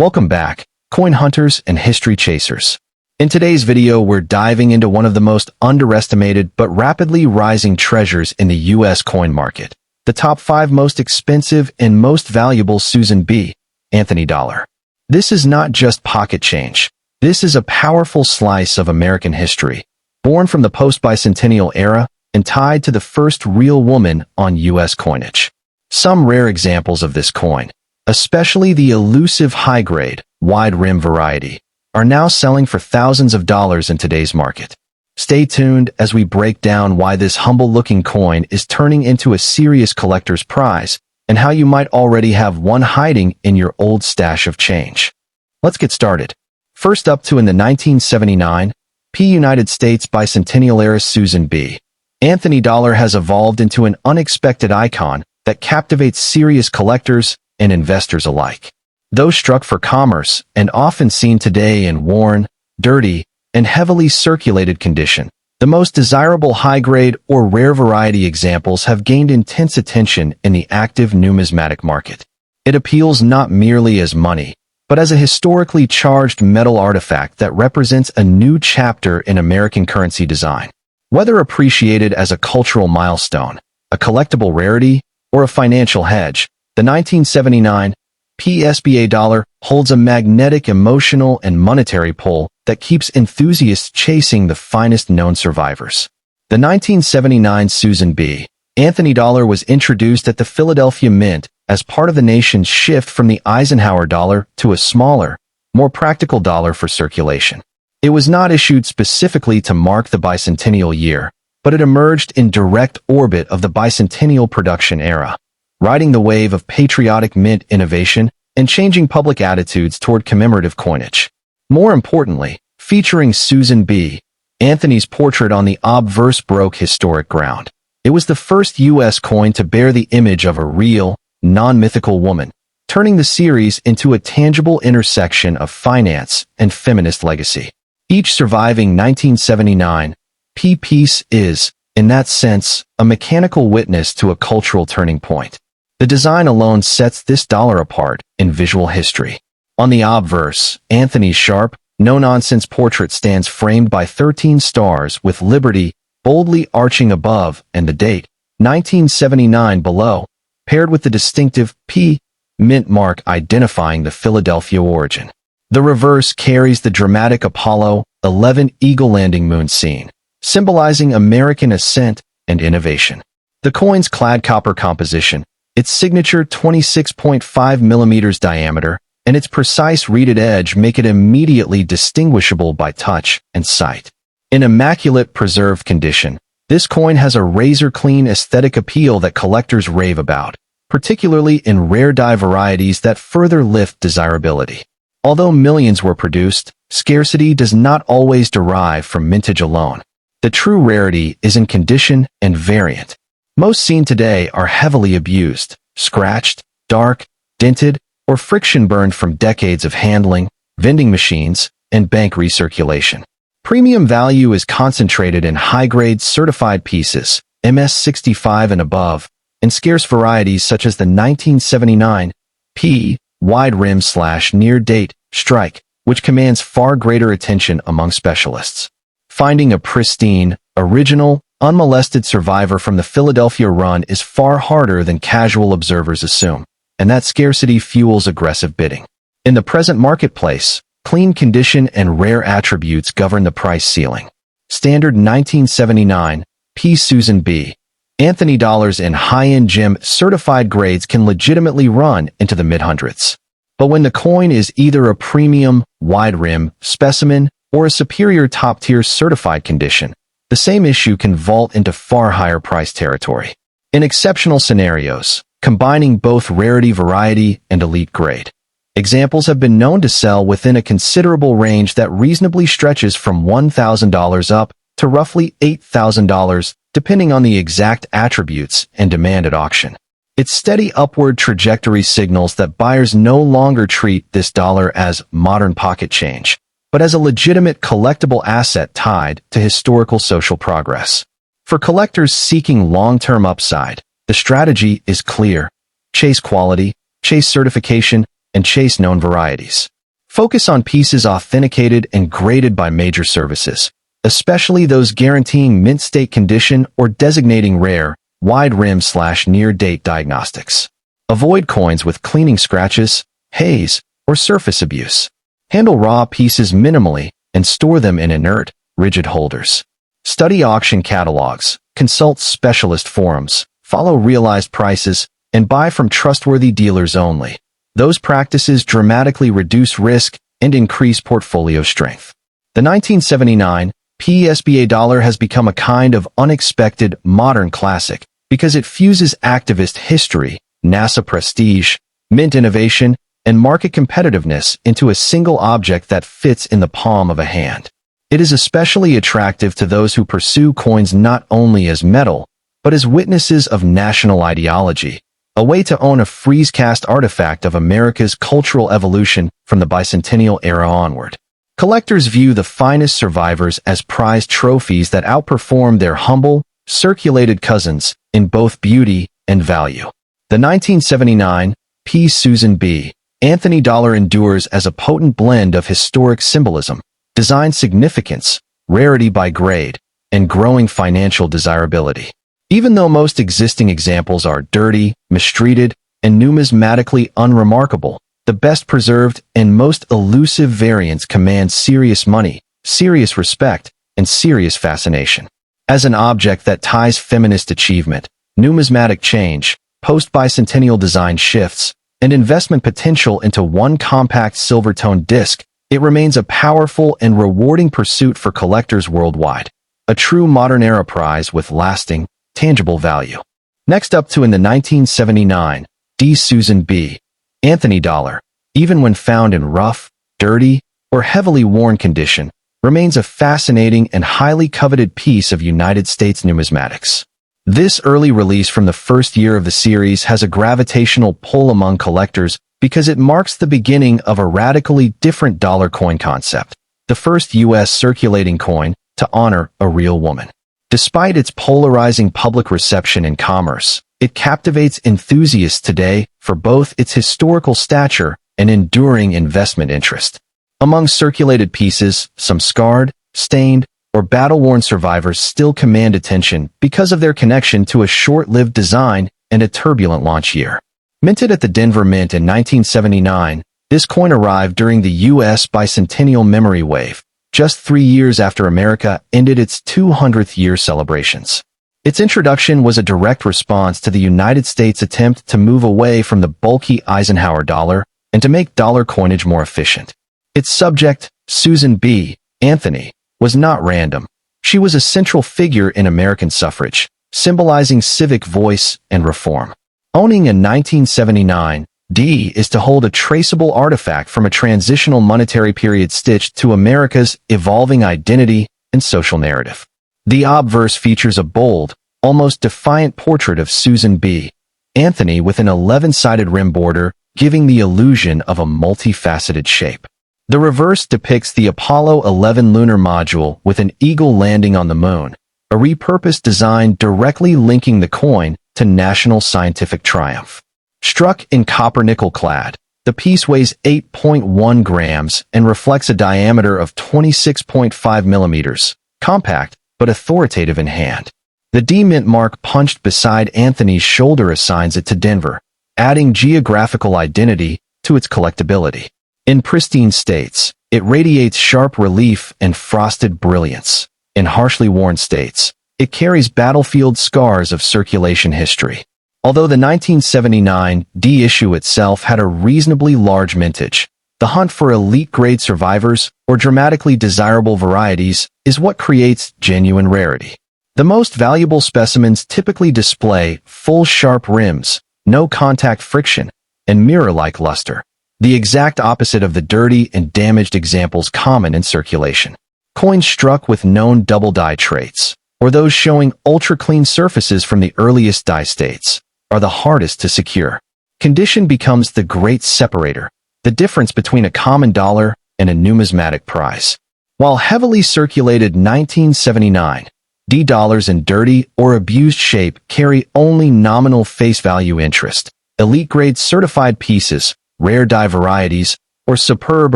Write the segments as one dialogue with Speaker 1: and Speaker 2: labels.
Speaker 1: Welcome back, coin hunters and history chasers. In today's video, we're diving into one of the most underestimated but rapidly rising treasures in the U.S. coin market, the top 5 most expensive and most valuable Susan B. Anthony dollar. This is not just pocket change. This is a powerful slice of American history, born from the post-bicentennial era and tied to the first real woman on U.S. coinage. Some rare examples of this coin, especially the elusive high-grade, wide-rim variety, are now selling for thousands of dollars in today's market. Stay tuned as we break down why this humble-looking coin is turning into a serious collector's prize and how you might already have one hiding in your old stash of change. Let's get started. First up in the 1979 United States bicentennial era Susan B. Anthony dollar has evolved into an unexpected icon that captivates serious collectors and investors alike. Though struck for commerce and often seen today in worn, dirty, and heavily circulated condition, the most desirable high-grade or rare variety examples have gained intense attention in the active numismatic market. It appeals not merely as money, but as a historically charged metal artifact that represents a new chapter in American currency design. Whether appreciated as a cultural milestone, a collectible rarity, or a financial hedge, the 1979 PSBA dollar holds a magnetic emotional and monetary pull that keeps enthusiasts chasing the finest known survivors. The 1979 Susan B. Anthony dollar was introduced at the Philadelphia Mint as part of the nation's shift from the Eisenhower dollar to a smaller, more practical dollar for circulation. It was not issued specifically to mark the bicentennial year, but it emerged in direct orbit of the bicentennial production era, riding the wave of patriotic mint innovation and changing public attitudes toward commemorative coinage. More importantly, featuring Susan B. Anthony's portrait on the obverse broke historic ground. It was the first U.S. coin to bear the image of a real, non-mythical woman, turning the series into a tangible intersection of finance and feminist legacy. Each surviving 1979 piece is, in that sense, a mechanical witness to a cultural turning point. The design alone sets this dollar apart in visual history. On the obverse, Anthony's sharp, no-nonsense portrait stands framed by 13 stars with Liberty boldly arching above and the date, 1979 below, paired with the distinctive P mint mark identifying the Philadelphia origin. The reverse carries the dramatic Apollo 11 Eagle landing moon scene, symbolizing American ascent and innovation. The coin's clad copper composition, its signature 26.5 mm diameter, and its precise reeded edge make it immediately distinguishable by touch and sight. In immaculate preserved condition, this coin has a razor-clean aesthetic appeal that collectors rave about, particularly in rare die varieties that further lift desirability. Although millions were produced, scarcity does not always derive from mintage alone. The true rarity is in condition and variant. Most seen today are heavily abused, scratched, dark, dented, or friction burned from decades of handling, vending machines, and bank recirculation. Premium value is concentrated in high-grade certified pieces, MS65 and above, and scarce varieties such as the 1979 P wide rim / near date strike, which commands far greater attention among specialists. Finding a pristine, original, unmolested survivor from the Philadelphia run is far harder than casual observers assume, and that scarcity fuels aggressive bidding. In the present marketplace, clean condition and rare attributes govern the price ceiling. Standard 1979 P Susan B. Anthony dollars in high-end gem certified grades can legitimately run into the mid-hundreds. But when the coin is either a premium, wide-rim specimen or a superior top-tier certified condition, the same issue can vault into far higher price territory. In exceptional scenarios, combining both rarity variety and elite grade, examples have been known to sell within a considerable range that reasonably stretches from $1,000 up to roughly $8,000, depending on the exact attributes and demand at auction. Its steady upward trajectory signals that buyers no longer treat this dollar as modern pocket change, but as a legitimate collectible asset tied to historical social progress. For collectors seeking long-term upside, the strategy is clear: chase quality, chase certification, and chase known varieties. Focus on pieces authenticated and graded by major services, especially those guaranteeing mint state condition or designating rare, wide rim/near date diagnostics. Avoid coins with cleaning scratches, haze, or surface abuse. Handle raw pieces minimally and store them in inert, rigid holders. Study auction catalogs, consult specialist forums, follow realized prices, and buy from trustworthy dealers only. Those practices dramatically reduce risk and increase portfolio strength. The 1979 PSBA dollar has become a kind of unexpected modern classic because it fuses activist history, NASA prestige, mint innovation, and market competitiveness into a single object that fits in the palm of a hand. It is especially attractive to those who pursue coins not only as metal, but as witnesses of national ideology, a way to own a freeze-cast artifact of America's cultural evolution from the bicentennial era onward. Collectors view the finest survivors as prized trophies that outperform their humble, circulated cousins in both beauty and value. The 1979 P. Susan B. Anthony dollar endures as a potent blend of historic symbolism, design significance, rarity by grade, and growing financial desirability. Even though most existing examples are dirty, mistreated, and numismatically unremarkable, the best preserved and most elusive variants command serious money, serious respect, and serious fascination. As an object that ties feminist achievement, numismatic change, post-bicentennial design shifts, and investment potential into one compact silver-toned disc, it remains a powerful and rewarding pursuit for collectors worldwide. A true modern-era prize with lasting, tangible value. Next up to in the 1979 D. Susan B. Anthony dollar, even when found in rough, dirty, or heavily worn condition, remains a fascinating and highly coveted piece of United States numismatics. This early release from the first year of the series has a gravitational pull among collectors because it marks the beginning of a radically different dollar coin concept, the first U.S. circulating coin to honor a real woman. Despite its polarizing public reception and commerce, it captivates enthusiasts today for both its historical stature and enduring investment interest. Among circulated pieces, some scarred, stained, or battle-worn survivors still command attention because of their connection to a short-lived design and a turbulent launch year. Minted at the Denver Mint in 1979, this coin arrived during the U.S. bicentennial memory wave, just 3 years after America ended its 200th year celebrations. Its introduction was a direct response to the United States' attempt to move away from the bulky Eisenhower dollar and to make dollar coinage more efficient. Its subject, Susan B. Anthony, was not random. She was a central figure in American suffrage, symbolizing civic voice and reform. Owning a 1979 D is to hold a traceable artifact from a transitional monetary period stitched to America's evolving identity and social narrative. The obverse features a bold, almost defiant portrait of Susan B. Anthony with an 11-sided rim border, giving the illusion of a multifaceted shape. The reverse depicts the Apollo 11 lunar module with an eagle landing on the moon, a repurposed design directly linking the coin to national scientific triumph. Struck in copper-nickel clad, the piece weighs 8.1 grams and reflects a diameter of 26.5 millimeters, compact but authoritative in hand. The D mint mark punched beside Anthony's shoulder assigns it to Denver, adding geographical identity to its collectability. In pristine states, it radiates sharp relief and frosted brilliance. In harshly worn states, it carries battlefield scars of circulation history. Although the 1979 D issue itself had a reasonably large mintage, the hunt for elite-grade survivors or dramatically desirable varieties is what creates genuine rarity. The most valuable specimens typically display full sharp rims, no contact friction, and mirror-like luster, the exact opposite of the dirty and damaged examples common in circulation. Coins struck with known double-die traits, or those showing ultra-clean surfaces from the earliest die states, are the hardest to secure. Condition becomes the great separator, the difference between a common dollar and a numismatic prize. While heavily circulated 1979 D dollars in dirty or abused shape carry only nominal face value interest, elite-grade certified pieces, rare die varieties, or superb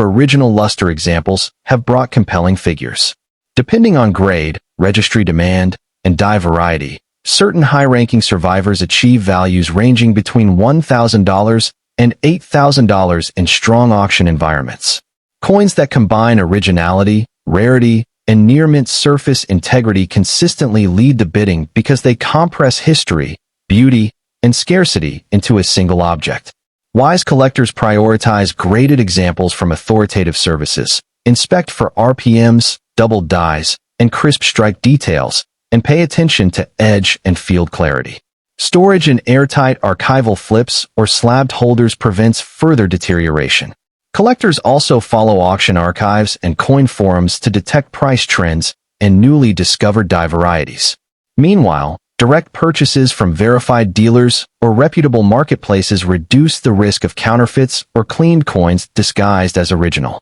Speaker 1: original luster examples have brought compelling figures. Depending on grade, registry demand, and die variety, certain high-ranking survivors achieve values ranging between $1,000 and $8,000 in strong auction environments. Coins that combine originality, rarity, and near-mint surface integrity consistently lead the bidding because they compress history, beauty, and scarcity into a single object. Wise collectors prioritize graded examples from authoritative services, inspect for RPMs, doubled dies, and crisp strike details, and pay attention to edge and field clarity. Storage in airtight archival flips or slabbed holders prevents further deterioration. Collectors also follow auction archives and coin forums to detect price trends and newly discovered die varieties. Meanwhile, direct purchases from verified dealers or reputable marketplaces reduce the risk of counterfeits or cleaned coins disguised as original.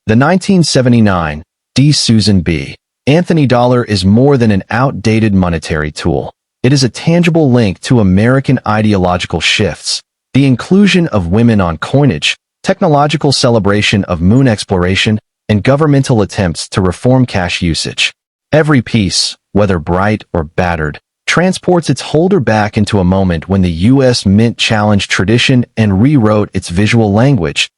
Speaker 1: The 1979 D. Susan B. Anthony dollar is more than an outdated monetary tool. It is a tangible link to American ideological shifts, the inclusion of women on coinage, technological celebration of moon exploration, and governmental attempts to reform cash usage. Every piece, whether bright or battered, transports its holder back into a moment when the U.S. Mint challenged tradition and rewrote its visual language.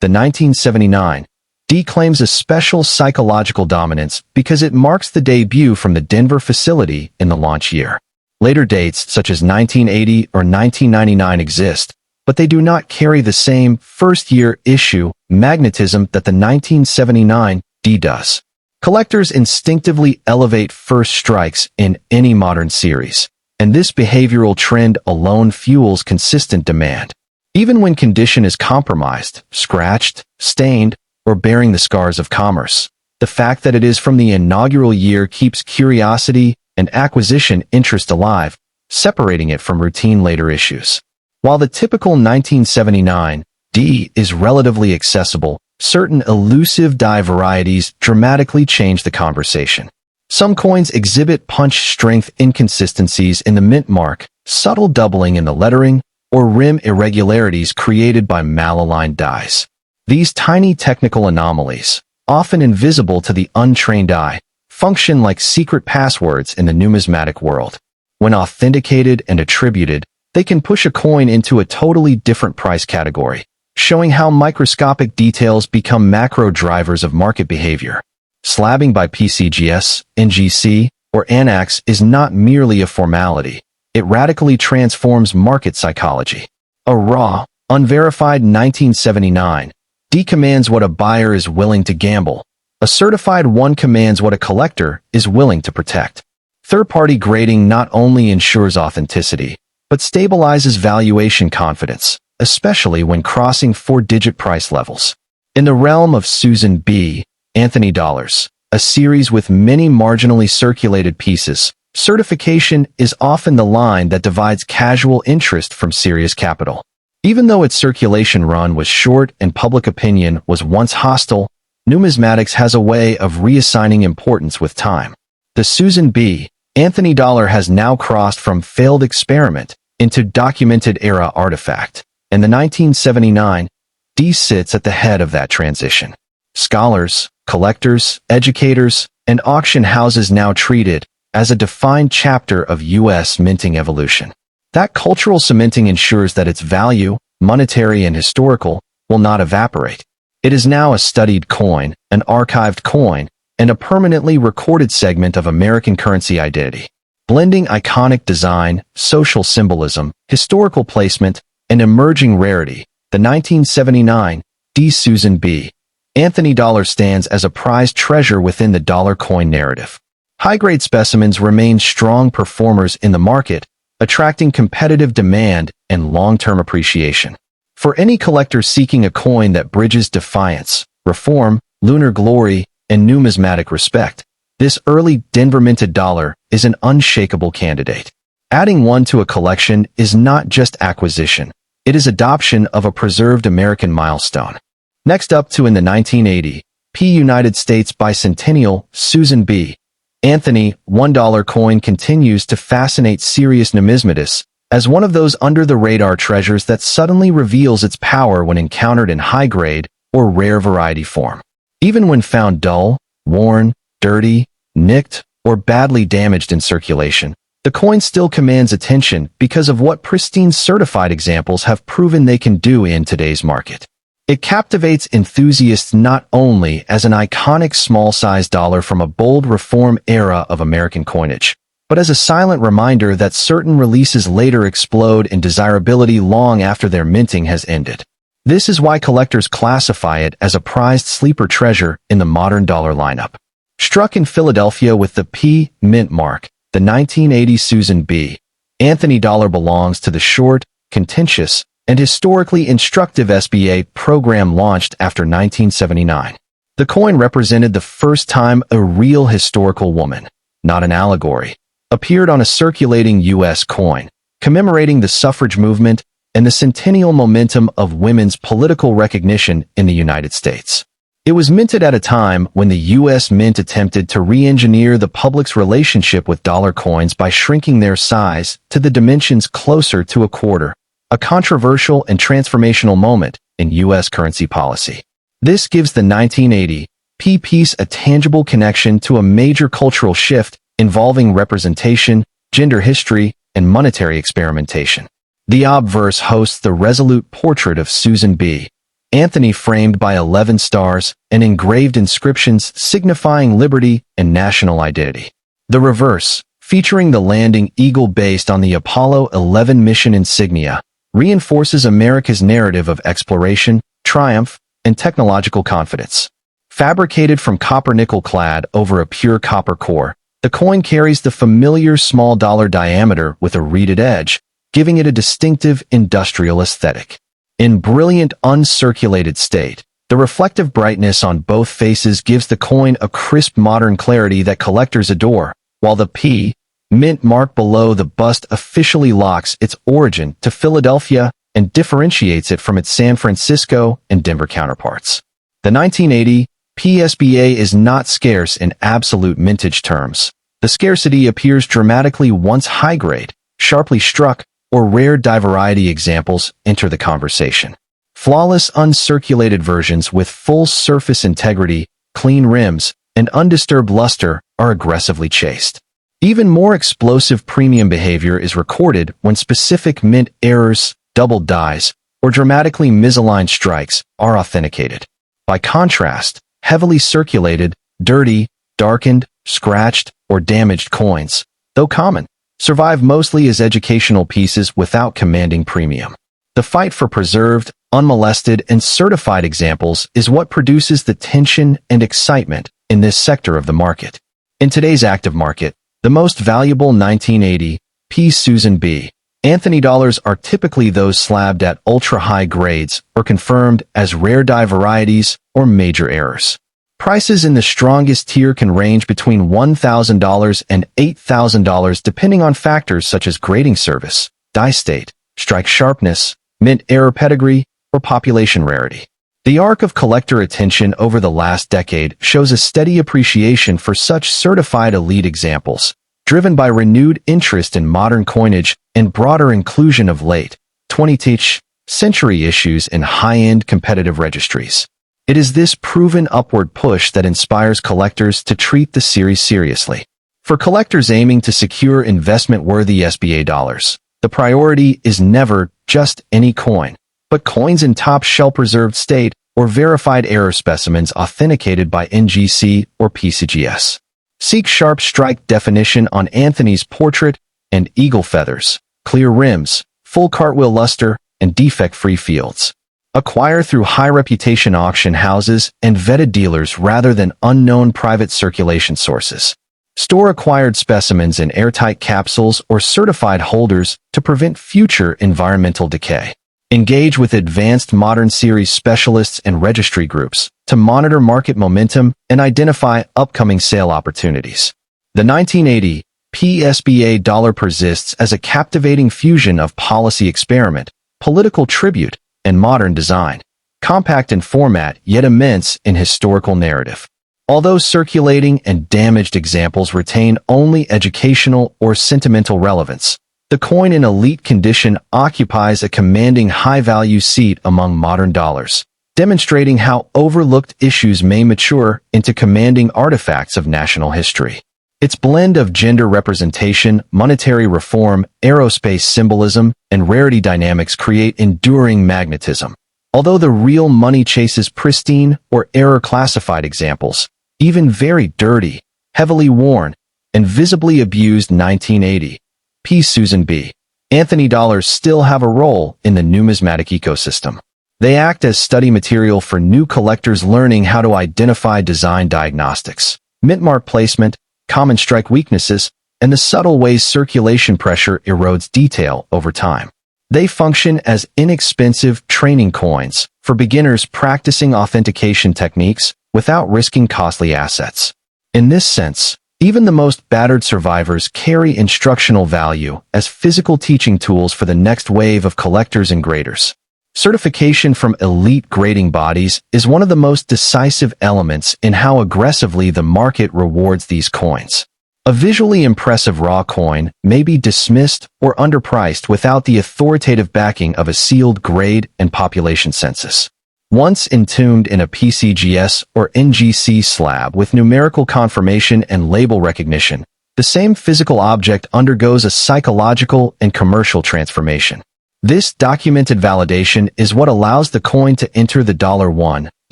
Speaker 1: The 1979 D claims a special psychological dominance because it marks the debut from the Denver facility in the launch year. Later dates such as 1980 or 1999 exist, but they do not carry the same first-year issue magnetism that the 1979 D does. Collectors instinctively elevate first strikes in any modern series, and this behavioral trend alone fuels consistent demand. Even when condition is compromised, scratched, stained, or bearing the scars of commerce, the fact that it is from the inaugural year keeps curiosity and acquisition interest alive, separating it from routine later issues. While the typical 1979 D is relatively accessible, certain elusive die varieties dramatically change the conversation. Some coins exhibit punch strength inconsistencies in the mint mark, subtle doubling in the lettering, or rim irregularities created by malaligned dies. These tiny technical anomalies, often invisible to the untrained eye, function like secret passwords in the numismatic world. When authenticated and attributed, they can push a coin into a totally different price category, showing how microscopic details become macro drivers of market behavior. Slabbing by PCGS, NGC, or ANAX is not merely a formality. It radically transforms market psychology. A raw, unverified 1979 D commands what a buyer is willing to gamble. A certified one commands what a collector is willing to protect. Third-party grading not only ensures authenticity, but stabilizes valuation confidence, especially when crossing four-digit price levels. In the realm of Susan B. Anthony dollars, a series with many marginally circulated pieces, certification is often the line that divides casual interest from serious capital. Even though its circulation run was short and public opinion was once hostile, numismatics has a way of reassigning importance with time. The Susan B. Anthony dollar has now crossed from failed experiment into documented era artifact, and the 1979 D sits at the head of that transition. Scholars, collectors, educators, and auction houses now treat it as a defined chapter of U.S. minting evolution. That cultural cementing ensures that its value, monetary and historical, will not evaporate. It is now a studied coin, an archived coin, and a permanently recorded segment of American currency identity. Blending iconic design, social symbolism, historical placement, and emerging rarity, the 1979 D. Susan B. Anthony dollar stands as a prized treasure within the dollar coin narrative. High-grade specimens remain strong performers in the market, attracting competitive demand and long-term appreciation. For any collector seeking a coin that bridges defiance, reform, lunar glory, and numismatic respect, this early Denver-minted dollar is an unshakable candidate. Adding one to a collection is not just acquisition, it is adoption of a preserved American milestone. Next up to in the 1980 United States bicentennial Susan B. Anthony $1 coin continues to fascinate serious numismatists as one of those under-the-radar treasures that suddenly reveals its power when encountered in high-grade or rare variety form. Even when found dull, worn, dirty, nicked, or badly damaged in circulation, the coin still commands attention because of what pristine certified examples have proven they can do in today's market. It captivates enthusiasts not only as an iconic small-sized dollar from a bold reform era of American coinage, but as a silent reminder that certain releases later explode in desirability long after their minting has ended. This is why collectors classify it as a prized sleeper treasure in the modern dollar lineup. Struck in Philadelphia with the P mint mark, the 1980 Susan B. Anthony dollar belongs to the short, contentious, and historically instructive SBA program launched after 1979. The coin represented the first time a real historical woman, not an allegory, appeared on a circulating U.S. coin, commemorating the suffrage movement and the centennial momentum of women's political recognition in the United States. It was minted at a time when the U.S. Mint attempted to re-engineer the public's relationship with dollar coins by shrinking their size to the dimensions closer to a quarter, a controversial and transformational moment in U.S. currency policy. This gives the 1980 P piece a tangible connection to a major cultural shift involving representation, gender history, and monetary experimentation. The obverse hosts the resolute portrait of Susan B. Anthony framed by 11 stars and engraved inscriptions signifying liberty and national identity. The reverse, featuring the landing eagle based on the Apollo 11 mission insignia, reinforces America's narrative of exploration, triumph, and technological confidence. Fabricated from copper-nickel clad over a pure copper core, the coin carries the familiar small dollar diameter with a reeded edge, giving it a distinctive industrial aesthetic. In brilliant uncirculated state, the reflective brightness on both faces gives the coin a crisp modern clarity that collectors adore, while the P mint mark below the bust officially locks its origin to Philadelphia and differentiates it from its San Francisco and Denver counterparts. The 1980 PSBA is not scarce in absolute mintage terms. The scarcity appears dramatically once high-grade, sharply struck, or rare die variety examples enter the conversation. Flawless uncirculated versions with full surface integrity, clean rims, and undisturbed luster are aggressively chased. Even more explosive premium behavior is recorded when specific mint errors, doubled dies, or dramatically misaligned strikes are authenticated. By contrast, heavily circulated, dirty, darkened, scratched, or damaged coins, though common, survive mostly as educational pieces without commanding premium. The fight for preserved, unmolested, and certified examples is what produces the tension and excitement in this sector of the market. In today's active market, the most valuable 1980 P Susan B. Anthony dollars are typically those slabbed at ultra-high grades or confirmed as rare die varieties or major errors. Prices in the strongest tier can range between $1,000 and $8,000 depending on factors such as grading service, die state, strike sharpness, mint error pedigree, or population rarity. The arc of collector attention over the last decade shows a steady appreciation for such certified elite examples, driven by renewed interest in modern coinage and broader inclusion of late 20th century issues in high-end competitive registries. It is this proven upward push that inspires collectors to treat the series seriously. For collectors aiming to secure investment-worthy SBA dollars, the priority is never just any coin, but coins in top shell-preserved state or verified error specimens authenticated by NGC or PCGS. Seek sharp strike definition on Anthony's portrait and eagle feathers, clear rims, full cartwheel luster, and defect-free fields. Acquire through high-reputation auction houses and vetted dealers rather than unknown private circulation sources. Store acquired specimens in airtight capsules or certified holders to prevent future environmental decay. Engage with advanced modern series specialists and registry groups to monitor market momentum and identify upcoming sale opportunities. The 1980 PSBA dollar persists as a captivating fusion of policy experiment, political tribute, and modern design, compact in format yet immense in historical narrative. Although circulating and damaged examples retain only educational or sentimental relevance, The coin in elite condition occupies a commanding high-value seat among modern dollars, demonstrating how overlooked issues may mature into commanding artifacts of national history. Its blend of gender representation, monetary reform, aerospace symbolism, and rarity dynamics create enduring magnetism. Although the real money chases pristine or error-classified examples, even very dirty, heavily worn, and visibly abused 1980 P. Susan B. Anthony dollars still have a role in the numismatic ecosystem. They act as study material for new collectors learning how to identify design diagnostics, mint mark placement, common strike weaknesses, and the subtle ways circulation pressure erodes detail over time. They function as inexpensive training coins for beginners practicing authentication techniques without risking costly assets. In this sense, even the most battered survivors carry instructional value as physical teaching tools for the next wave of collectors and graders. Certification from elite grading bodies is one of the most decisive elements in how aggressively the market rewards these coins. A visually impressive raw coin may be dismissed or underpriced without the authoritative backing of a sealed grade and population census. Once entombed in a PCGS or NGC slab with numerical confirmation and label recognition, the same physical object undergoes a psychological and commercial transformation. This documented validation is what allows the coin to enter the $1,000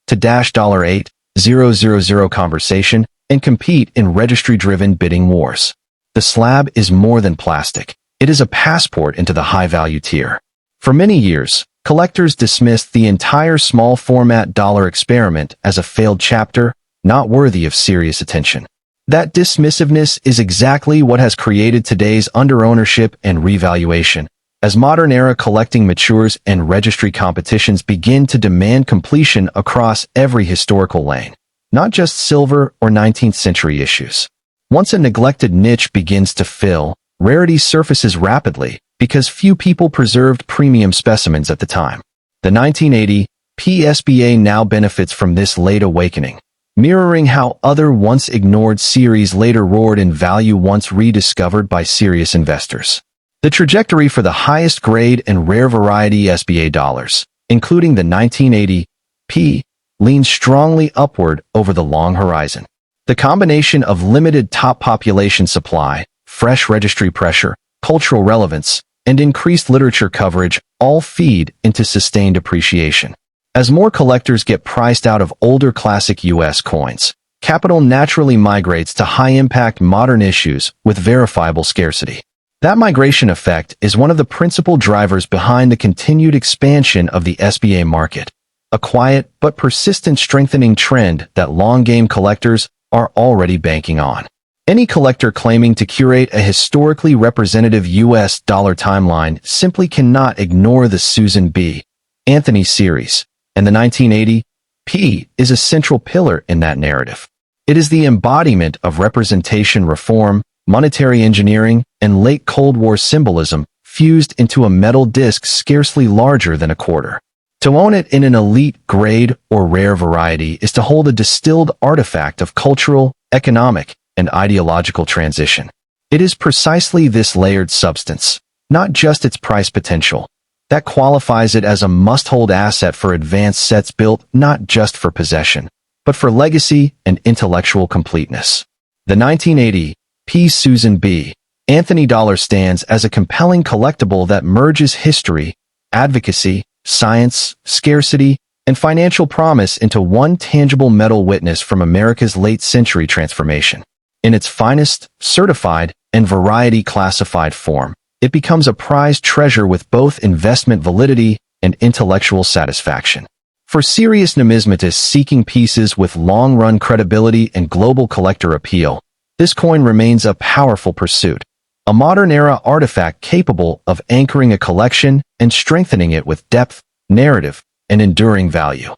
Speaker 1: to $8,000 conversation and compete in registry-driven bidding wars. The slab is more than plastic. It is a passport into the high-value tier. For many years, collectors dismissed the entire small-format dollar experiment as a failed chapter, not worthy of serious attention. That dismissiveness is exactly what has created today's under-ownership and revaluation, as modern-era collecting matures and registry competitions begin to demand completion across every historical lane, not just silver or 19th-century issues. Once a neglected niche begins to fill, rarity surfaces rapidly because few people preserved premium specimens at the time. The 1980 PSBA now benefits from this late awakening, mirroring how other once-ignored series later roared in value once rediscovered by serious investors. The trajectory for the highest grade and rare variety SBA dollars, including the 1980 P, leans strongly upward over the long horizon. The combination of limited top population supply, fresh registry pressure, cultural relevance, and increased literature coverage all feed into sustained appreciation. As more collectors get priced out of older classic U.S. coins, capital naturally migrates to high-impact modern issues with verifiable scarcity. That migration effect is one of the principal drivers behind the continued expansion of the SBA market, a quiet but persistent strengthening trend that long-game collectors are already banking on. Any collector claiming to curate a historically representative U.S. dollar timeline simply cannot ignore the Susan B. Anthony series, and the 1980 P is a central pillar in that narrative. It is the embodiment of representation reform, monetary engineering, and late Cold War symbolism fused into a metal disc scarcely larger than a quarter. To own it in an elite grade or rare variety is to hold a distilled artifact of cultural, economic, and ideological transition. It is precisely this layered substance, not just its price potential, that qualifies it as a must-hold asset for advanced sets built not just for possession, but for legacy and intellectual completeness. The 1980 P. Susan B. Anthony dollar stands as a compelling collectible that merges history, advocacy, science, scarcity, and financial promise into one tangible metal witness from America's late-century transformation. In its finest, certified, and variety-classified form, it becomes a prized treasure with both investment validity and intellectual satisfaction. For serious numismatists seeking pieces with long-run credibility and global collector appeal, this coin remains a powerful pursuit, a modern-era artifact capable of anchoring a collection and strengthening it with depth, narrative, and enduring value.